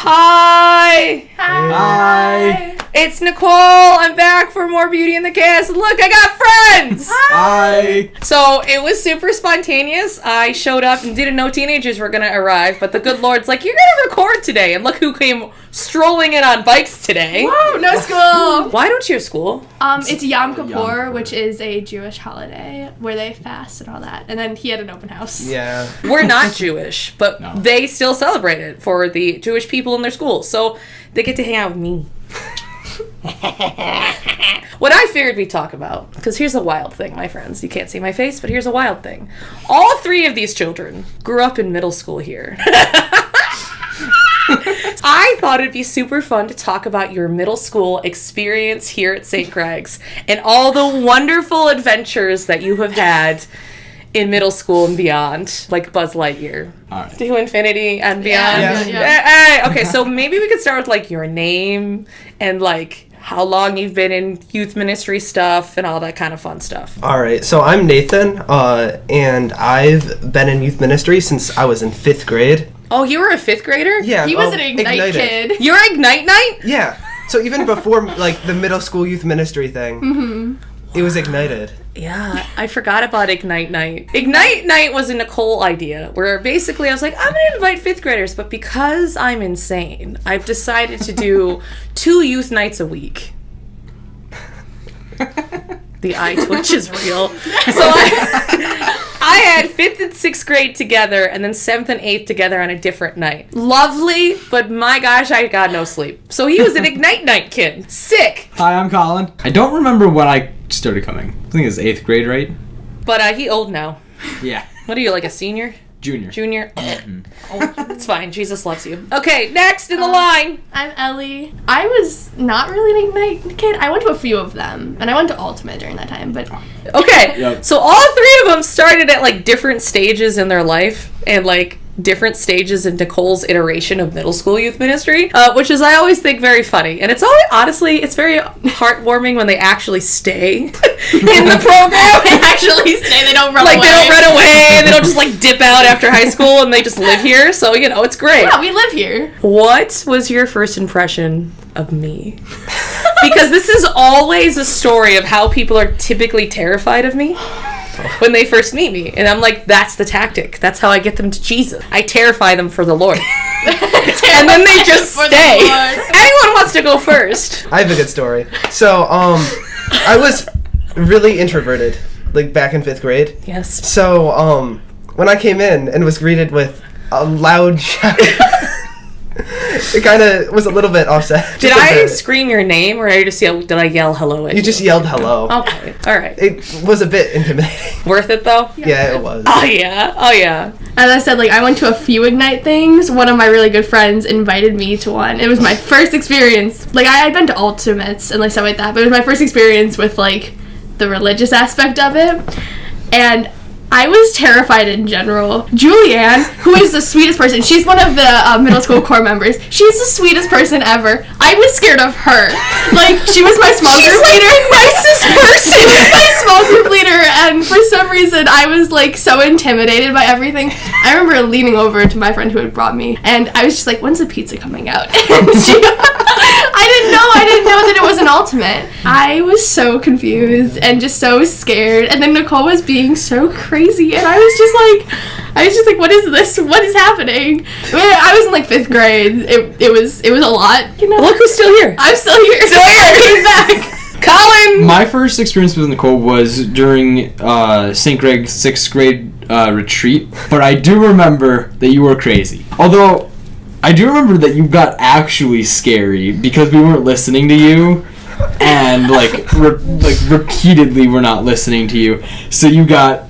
Hi! Hi! It's Nicole! I'm back for more Beauty in the Cast. Look, I got friends! Hi! So, it was super spontaneous. I showed up and didn't know teenagers were gonna arrive, but the good Lord's like, you're gonna record today, and look who came strolling in on bikes today. Whoa, no school! Why don't you have school? It's Yom Kippur, which is a Jewish holiday where they fast and all that. And then he had an open house. Yeah. We're not Jewish, but No. they still celebrate it for the Jewish people in their schools, so they get to hang out with me. What I figured we'd talk about, because here's a wild thing, my friends. You can't see my face, but here's a wild thing. All three of these children grew up in middle school here. I thought it'd be super fun to talk about your middle school experience here at St. Greg's and all the wonderful adventures that you have had in middle school and beyond, like Buzz Lightyear. All right. To infinity and beyond. Yeah. Okay, so maybe we could start with, like, your name and, like, how long you've been in youth ministry stuff and all that kind of fun stuff. All right. So I'm Nathan, and I've been in youth ministry since I was in 5th grade. Oh, you were a 5th grader? Yeah. He was an Ignite kid. You're Ignite Night? Yeah. So even before, like, the middle school youth ministry thing, it was Ignited. Yeah, I forgot about Ignite Night. Ignite Night was a Nicole idea, where basically I was like, I'm going to invite 5th graders, but because I'm insane, I've decided to do 2 youth nights a week. The eye twitch is real. So I had 5th and 6th grade together, and then 7th and 8th together on a different night. Lovely, but my gosh, I got no sleep. So he was an Ignite Night kid. Sick. Hi, I'm Colin. I don't remember when I started coming. I think it's 8th grade, right? But he old now. Yeah. What are you, like a senior? Junior. Junior? Oh, it's fine. Jesus loves you. Okay, next in the line. I'm Ellie. I was not really an Ignite kid. I went to a few of them, and I went to Ultimate during that time, but... Okay, Yep. so all 3 of them started at, like, different stages in their life, and, like, different stages in Nicole's iteration of middle school youth ministry, which is, I always think, very funny. And it's always, honestly, it's very heartwarming when they actually stay in the program. They actually stay, they don't run Like, away. they don't run away, they don't just, like, dip out after high school, and they just live here. So, you know, it's great. Yeah, we live here. What was your first impression of me? Because this is always a story of how people are typically terrified of me when they first meet me. And I'm like, that's the tactic. That's how I get them to Jesus. I terrify them for the Lord. And then they just For the stay. Lord. Anyone wants to go first? I have a good story. So, I was really introverted, like, back in 5th grade. Yes. So, when I came in and was greeted with a loud shout, it kind of was a little bit offset. Did I scream your name, or did I yell hello at you? You just yelled hello. Okay, all right. It was a bit intimidating. Worth it, though? Yeah, it was. Oh, yeah. Oh, yeah. As I said, like, I went to a few Ignite things. One of my really good friends invited me to one. It was my first experience. Like, I had been to Ultimates and, like, stuff like that, but it was my first experience with, like, the religious aspect of it. And I was terrified in general. Julianne, who is the sweetest person, she's one of the middle school core members. She's the sweetest person ever. I was scared of her. Like, she was my small group leader. nicest person. My small group leader, and for some reason I was like so intimidated by everything. I remember leaning over to my friend who had brought me, and I was just like, when's the pizza coming out? And I didn't know that it was an Ultimate. I was so confused and just so scared, and then Nicole was being so crazy, and I was just like, what is this? What is happening? I mean, I was in like 5th grade. It was a lot, you know. Look who's still here. I'm still here. Still here. I came back. Colin! My first experience with Nicole was during St. Greg's 6th grade retreat, but I do remember that you were crazy. Although, I do remember that you got actually scary because we weren't listening to you, and repeatedly we're not listening to you. So you got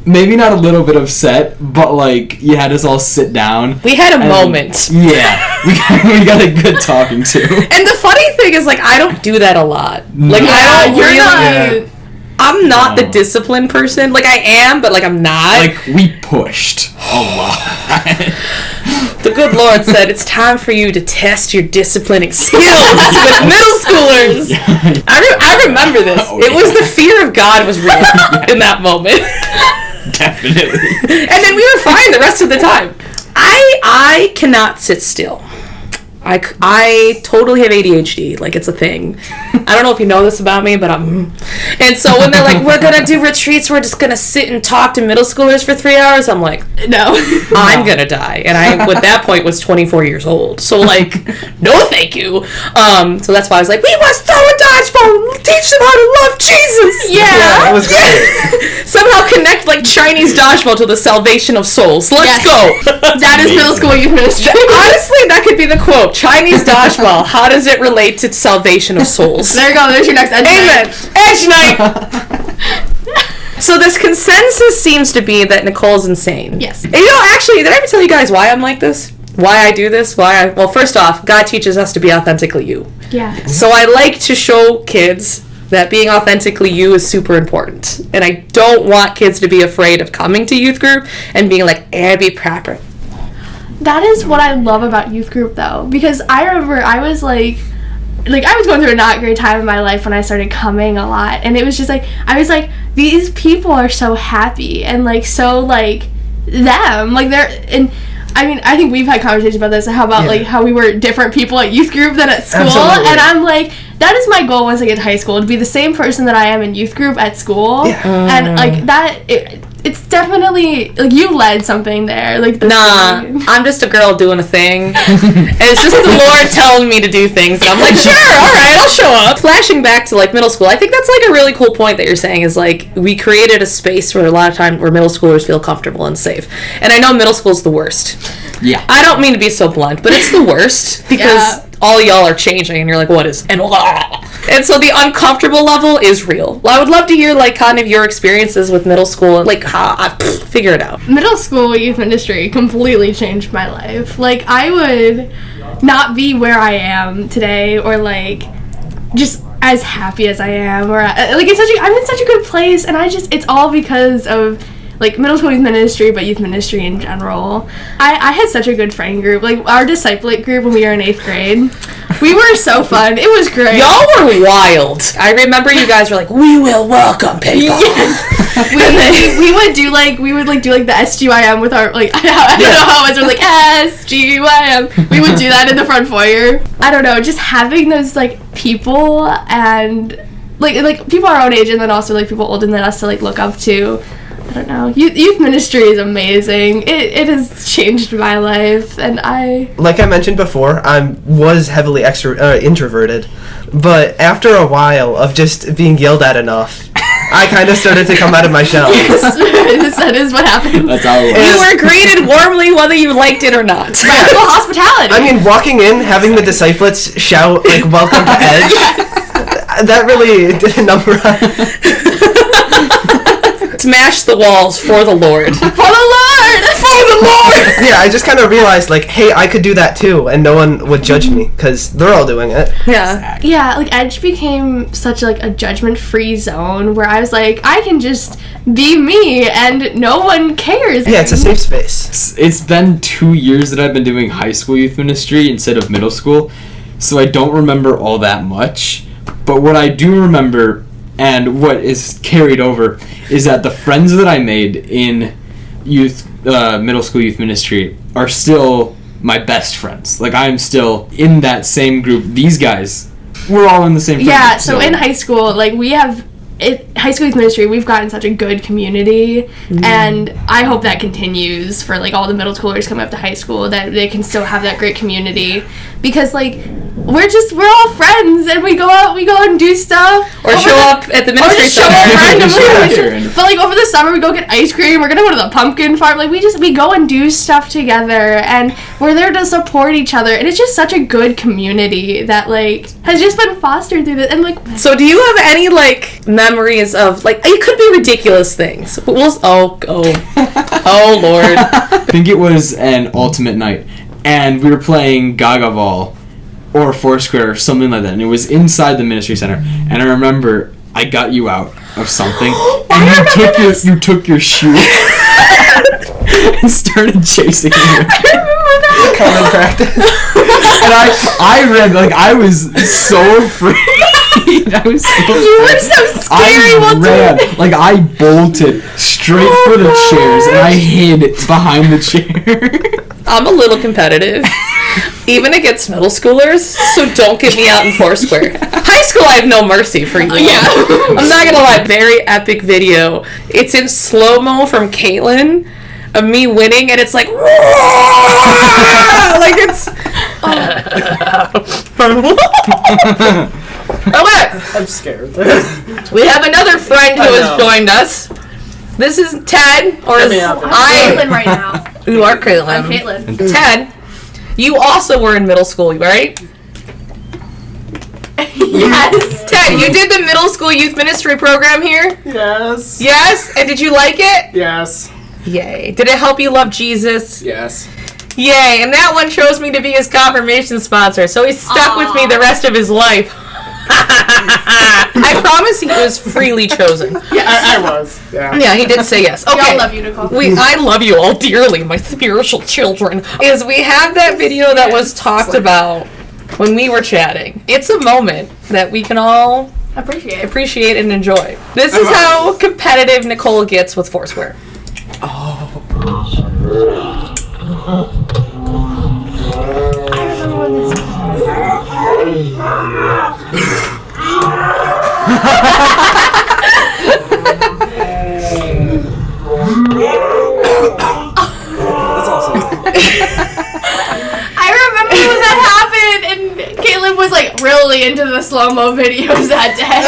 maybe not a little bit upset, but like you had us all sit down. We had a moment. Yeah, we got a good talking to. And the funny thing is, like, I don't do that a lot. Like, Yeah, I don't you're really. not. I'm not No. the disciplined person. Like, I am, but, like, I'm not. Like, we pushed a lot. The good Lord said, it's time for you to test your disciplining skills with middle schoolers. I remember this. Oh, it was yeah. the fear of God was real in that moment. Definitely. And then we were fine the rest of the time. I cannot sit still. I totally have ADHD. Like, it's a thing. I don't know if you know this about me, but I'm... And so when they're like, we're going to do retreats, we're just going to sit and talk to middle schoolers for 3 hours, I'm like, No. I'm going to die. And I, at that point, was 24 years old. So, like, no thank you. So that's why I was like, we must throw a dodgeball and teach them how to love Jesus. Yeah, it was great. Somehow connect, like, Chinese dodgeball to the salvation of souls. Let's Yes. go. That is middle school youth ministry. Honestly, that could be the quote. Chinese dodgeball. How does it relate to salvation of souls? There you go. There's your next edge Amen. night. Edge night. So this consensus seems to be that Nicole's insane. Yes. And actually, did I ever tell you guys why I'm like this? Why I do this? Well, first off, God teaches us to be authentically you. Yeah. So I like to show kids that being authentically you is super important. And I don't want kids to be afraid of coming to youth group and being like, be proper. That is what I love about youth group, though, because I remember I was like I was going through a not great time in my life when I started coming a lot, and it was just like, I was like, these people are so happy and like so like them, like they're, and I mean, I think we've had conversations about this, how about like how we were different people at youth group than at school. Absolutely. And I'm like, that is my goal once I get to high school, to be the same person that I am in youth group at school. And like that, it's definitely like you led something there. Like Nah, I'm just a girl doing a thing. And it's just the Lord telling me to do things. And I'm like, sure, all right, I'll show up. Flashing back to like middle school, I think that's like a really cool point that you're saying is like we created a space where a lot of time where middle schoolers feel comfortable and safe. And I know middle school's the worst. Yeah. I don't mean to be so blunt, but it's the worst because all y'all are changing and you're like, what is, and so the uncomfortable level is real. Well, I would love to hear like kind of your experiences with middle school and like figure it out. Middle school youth ministry completely changed my life. Like, I would not be where I am today, or like just as happy as I am, or like I'm in such a good place, and it's all because of like middle school youth ministry, but youth ministry in general. I had such a good friend group. Like our discipleship group when we were in 8th grade, we were so fun. It was great. Y'all were wild. I remember you guys were like, we will welcome people. we would do the SGYM with our like, I don't know how it was, like SGYM. We would do that in the front foyer. I don't know, just having those like people and like people our own age, and then also like people older than us to like look up to. I don't know. Youth ministry is amazing. It has changed my life, and like I mentioned before, I was heavily introverted, but after a while of just being yelled at enough, I kind of started to come out of my shell. Yes, that is what happened. That's how it You was. were greeted warmly whether you liked it or not. Radical hospitality. I mean, walking in, having the disciples shout, like, welcome to Edge, that really did a number on Smash the walls for the Lord. For the Lord! For the Lord! Yeah, I just kind of realized, like, hey, I could do that too, and no one would judge me, because they're all doing it. Yeah. Yeah, like Edge became such like a judgment-free zone where I was like, I can just be me and no one cares. Yeah, it's a safe space. It's been 2 years that I've been doing high school youth ministry instead of middle school, so I don't remember all that much. But what I do remember, and what is carried over, is that the friends that I made in middle school youth ministry are still my best friends. Like, I'm still in that same group. These guys, we're all in the same friend Yeah, group, so in high school, like high school youth ministry, we've gotten such a good community, and I hope that continues for like all the middle schoolers coming up to high school, that they can still have that great community, because like we're all friends, and we go out and do stuff, Or show up at the or ministry just show up center. randomly. But like over the summer, we go get ice cream. We're gonna go to the pumpkin farm. Like we go and do stuff together, and we're there to support each other. And it's just such a good community that like has just been fostered through this. And like, So do you have any like memories of like, it could be ridiculous things. But oh Lord. I think it was an ultimate night, and we were playing Gaga Ball or Foursquare or something like that, and it was inside the ministry center. And I remember I got you out of something, and you took your shoe and started chasing me. Common practice. And I ran, like, I was so afraid. I was so you were so scary. Like, I bolted straight for the chairs, and I hid behind the chair. I'm a little competitive. even against middle schoolers, so don't get me out in Foursquare. High school, I have no mercy for you. Yeah. I'm not gonna lie, very epic video. It's in slow-mo from Caitlin of me winning, and it's like, like it's... Okay. I'm scared. We have another friend who has joined us. This is Ted, or is Caitlin right now. You are Caitlin. I'm Caitlin. Ted, you also were in middle school, right? Yes. Ted, you did the middle school youth ministry program here? Yes. Yes? And did you like it? Yes. Yay. Did it help you love Jesus? Yes. Yay. And that one chose me to be his confirmation sponsor, so he's stuck with me the rest of his life. I promise he was freely chosen. I was. Yeah. Yeah, he did say yes. Okay. I love you, Nicole. I love you all dearly, my spiritual children. Is we have that video that was talked about when we were chatting. It's a moment that we can all appreciate and enjoy. This is how competitive Nicole gets with Foursquare. That's awesome. I remember when that happened, and Caitlin was like really into the slow-mo videos that day.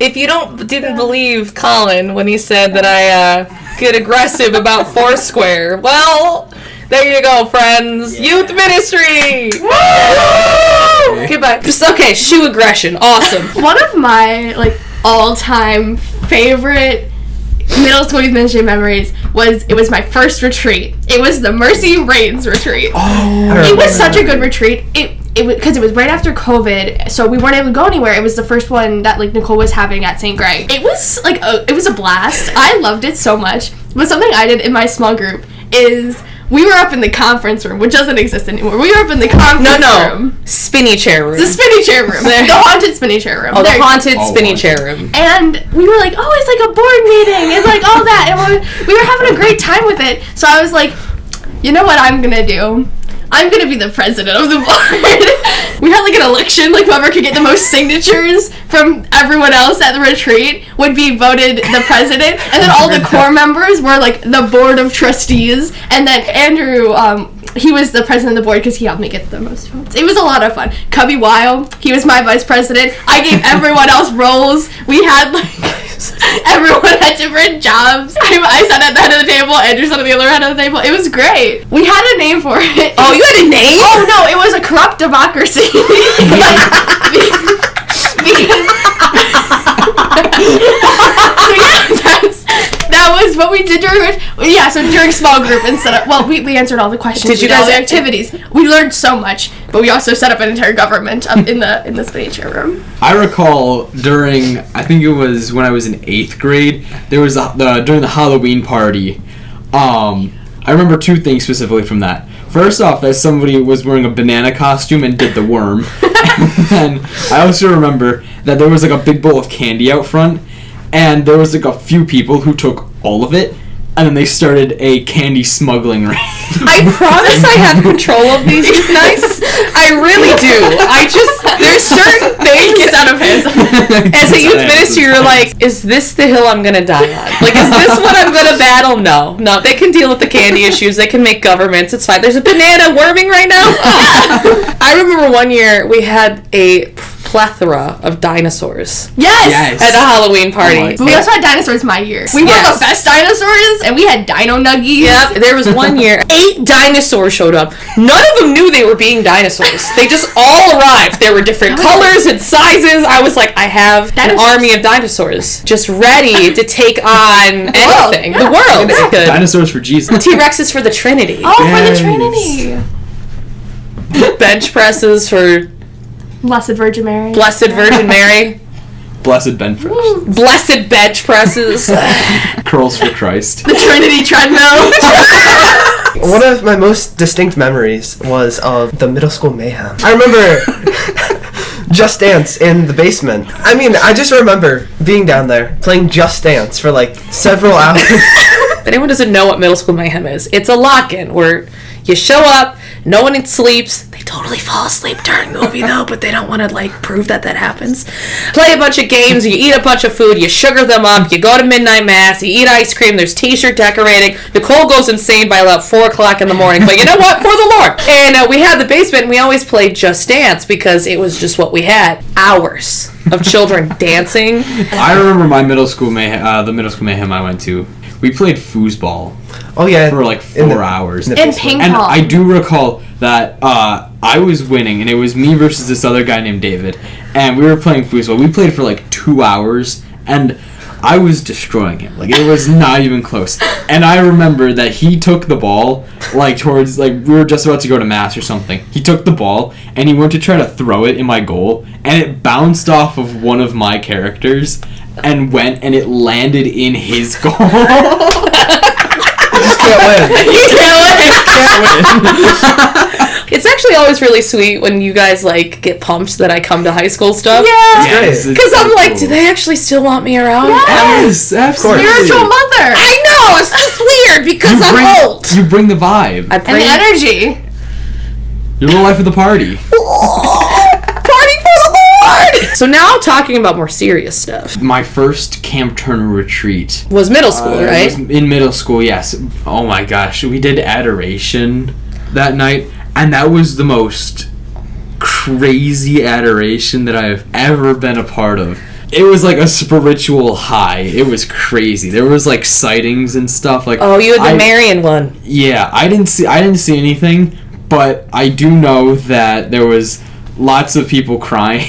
If you didn't believe Colin when he said that I get aggressive about Foursquare, well, there you go, friends. Youth ministry. Woo! Goodbye. Okay, shoe aggression. Awesome. One of my like all-time favorite middle school youth ministry memories was my first retreat. It was the Mercy Reigns retreat. It was such a good retreat. Because it was right after COVID, so we weren't able to go anywhere. It was the first one that like Nicole was having at St. Greg. It was like it was a blast. I loved it so much. But something I did in my small group is we were up in the conference room, which doesn't exist anymore. We were up in the conference room. Spinny chair room. The spinny chair room. The haunted spinny chair room. Oh, the haunted spinny chair room. And we were like, oh, it's like a board meeting. It's like all that. And we were having a great time with it. So I was like, you know what I'm going to do? I'm going to be the president of the board. We had like an election, like whoever could get the most signatures from everyone else at the retreat would be voted the president. And then all the core members were like the board of trustees. And then Andrew, he was the president of the board because he helped me get the most votes. It was a lot of fun. Cubby Weil, he was my vice president. I gave everyone else roles. We had like... everyone had different jobs. I sat at the head of the table, Andrew sat at the other end of the table. It was great. We had a name for it. Oh, you had a name? Oh, no, it was a corrupt democracy. That was what we did during small group instead of, well, we answered all the questions. Did you guys all the activities? We learned so much, but we also set up an entire government up in the spinning chair room. I recall during, I think it was when I was in 8th grade, there was during the Halloween party. I remember two things specifically from that. First off, that somebody was wearing a banana costume and did the worm. And I also remember that there was like a big bowl of candy out front, and there was like a few people who took all of it, and then they started a candy smuggling ring. I promise I have control of these youth nights. I really do. There's certain things. It gets out of hand. As a youth minister, you're like, is this the hill I'm going to die on? Like, is this what I'm going to battle? No. They can deal with the candy issues. They can make governments. It's fine. There's a banana worming right now. I remember one year we had a plethora of dinosaurs. Yes. At a Halloween party. But we also had dinosaurs my year. We were the best dinosaurs, and we had dino nuggies. Yep. There was one year, 8 dinosaurs showed up. None of them knew they were being dinosaurs. They just all arrived. There were different colors and sizes. I was like, I have an army of dinosaurs just ready to take on anything. The world. Dinosaurs for Jesus. T-Rexes for the Trinity. Oh, for the Trinity. Bench presses for Blessed Virgin Mary. Blessed Virgin Mary. Blessed bench press. Blessed bench presses. Curls for Christ. The Trinity treadmill. One of my most distinct memories was of the middle school mayhem. I remember Just Dance in the basement. I mean, I just remember being down there playing Just Dance for like several hours. If anyone doesn't know what middle school mayhem is, it's a lock-in where you show up, No one sleeps. They totally fall asleep during the movie though, but they don't want to like prove that happens. Play a bunch of games, you eat a bunch of food, you sugar them up, you go to midnight mass, you eat ice cream, there's t-shirt decorating. Nicole goes insane by about 4 o'clock in the morning, but you know what? For the Lord. And we had the basement, and we always played Just Dance because it was just what we had. Hours of children dancing. I remember my middle school mayhem, the middle school mayhem I went to. We played foosball Oh yeah. for like 4 hours. And ping pong. And I do recall that I was winning, and it was me versus this other guy named David, and we were playing foosball. We played for like 2 hours, and I was destroying him. Like, it was not even close. And I remember that he took the ball, like, towards, like, we were just about to go to mass or something. He took the ball, and he went to try to throw it in my goal, and it bounced off of one of my characters, and it landed in his goal. You just can't win. You can't win. Can't win. It's actually always really sweet when you guys like get pumped that I come to high school stuff. Yeah. Yes, Because I'm like, do they actually still want me around? Yes, absolutely. Spiritual mother. I know, it's just weird because I'm old. You bring the vibe. I And bring the energy. You're the life of the party. party for the Lord. So now talking about more serious stuff. My first Camp Turner retreat. Was middle school, It right? was in middle school, yes. Oh my gosh, we did adoration that night, and that was the most crazy adoration that I've ever been a part of. It was like a spiritual high. It was crazy. There was like sightings and stuff. Like, Oh, you had the Marion one. yeah, I didn't see anything, but I do know that there was lots of people crying,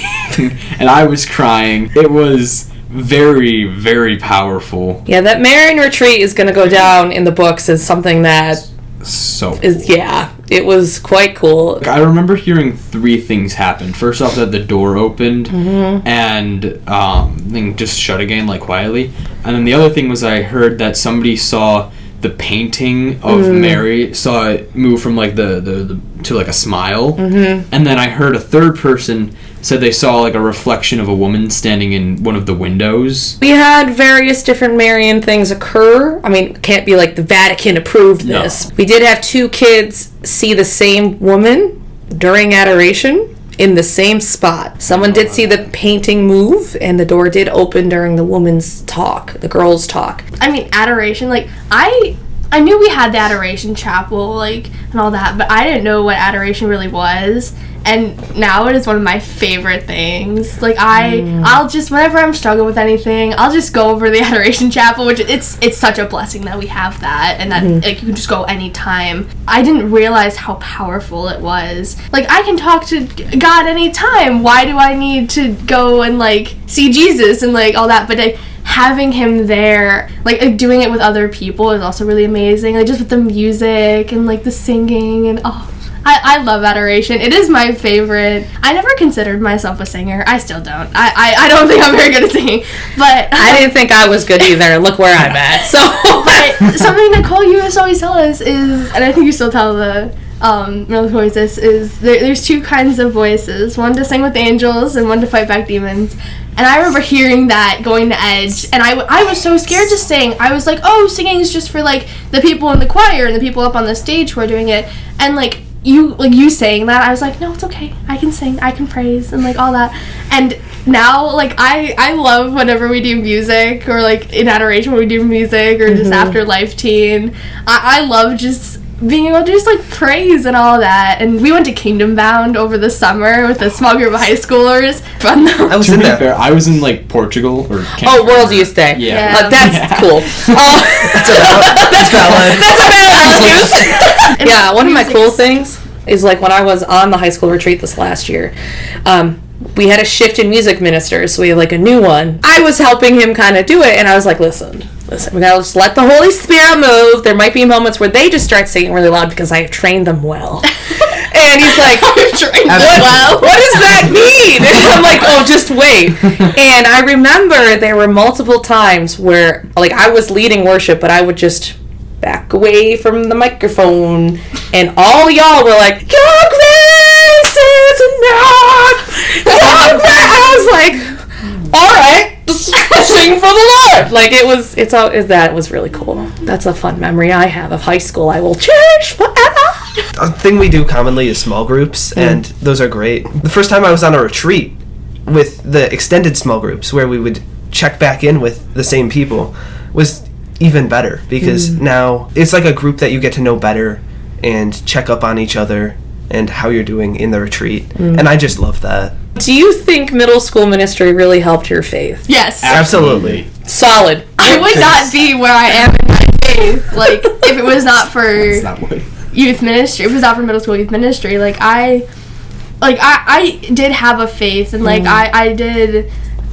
and I was crying. It was very, very powerful. Yeah, that Marion retreat is going to go down in the books as something that So is, yeah, it was quite cool. I remember hearing 3 things happen. First off, that the door opened and then just shut again, like quietly. And then the other thing was I heard that somebody saw the painting of Mary, saw it move from like the to like a smile. And then I heard a third person said they saw like a reflection of a woman standing in one of the windows. We had various different Marian things occur. I mean, it can't be like the Vatican approved this. No. We did have 2 kids see the same woman during adoration in the same spot. Someone did see the painting move, and the door did open during the woman's talk, the girl's talk. I mean, adoration, like, I knew we had the adoration chapel, like, and all that, but I didn't know what adoration really was. And now it is one of my favorite things. Like, I'll just, whenever I'm struggling with anything, I'll just go over the adoration chapel, which it's such a blessing that we have that, and that like you can just go anytime. I didn't realize how powerful it was. Like, I can talk to God anytime. Why do I need to go and like see Jesus and like all that? But like, having him there, like doing it with other people is also really amazing. Like, just with the music and like the singing and I love adoration. It is my favorite. I never considered myself a singer. I still don't. I don't think I'm very good at singing. But I didn't think I was good either. Look where I'm at. So, but something Nicole used to always tell us is, and I think you still tell the middle school this, is there's 2 kinds of voices. One to sing with angels and one to fight back demons. And I remember hearing that going to Edge, and I was so scared to sing. I was like, oh, singing is just for like the people in the choir and the people up on the stage who are doing it. And like you saying that, I was like, no, it's okay. I can sing, I can praise, and like all that. And now, like, I love whenever we do music, or like in adoration when we do music, or just after Life Teen. I love just being able to just like praise and all that. And we went to Kingdom Bound over the summer with a small group of high schoolers. Fun though. I was To in be there. fair, I was in like Portugal or Canada. oh, World Youth Day. Yeah. That's cool. That's valid. Yeah, one of my cool things is like when I was on the high school retreat this last year, we had a shift in music ministers, so we had like a new one. I was helping him kind of do it, and I was like, listen, we gotta just let the Holy Spirit move. There might be moments where they just start singing really loud because I have trained them well. And he's like, what does that mean? And I'm like, oh, just wait. And I remember there were multiple times where like I was leading worship, but I would just back away from the microphone, and all y'all were like, your grace is enough. Your grace. I was like, all right, sing for the Lord. Like that was really cool. That's a fun memory I have of high school. I will cherish forever. A thing we do commonly is small groups, and those are great. The first time I was on a retreat with the extended small groups, where we would check back in with the same people, was even better, because now it's like a group that you get to know better and check up on each other and how you're doing in the retreat. And I just love that. Do you think middle school ministry really helped your faith? Yes. Absolutely. Solid. I would not be where I am in my faith, like, if it was not for It's not what. youth ministry, if it was not for middle school youth ministry. Like, I did have a faith, and, like, I did,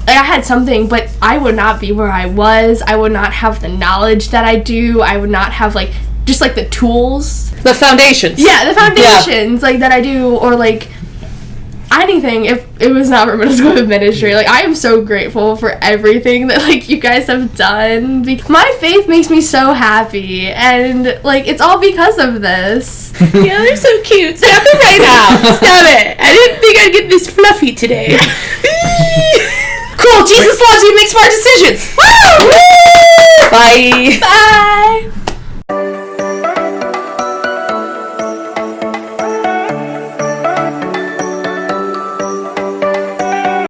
like, I had something, but I would not be where I was. I would not have the knowledge that I do. I would not have, like, just, like, the tools. The foundations. Yeah, the foundations, like, that I do, or, like, anything if it was not for middle school ministry. Like, I am so grateful for everything that, like, you guys have done. My faith makes me so happy, and, like, it's all because of this. Yeah, they're so cute. Stop it right now. Stop it. I didn't think I'd get this fluffy today. Cool. Jesus loves you. Make smart decisions. Woo! Bye. Bye.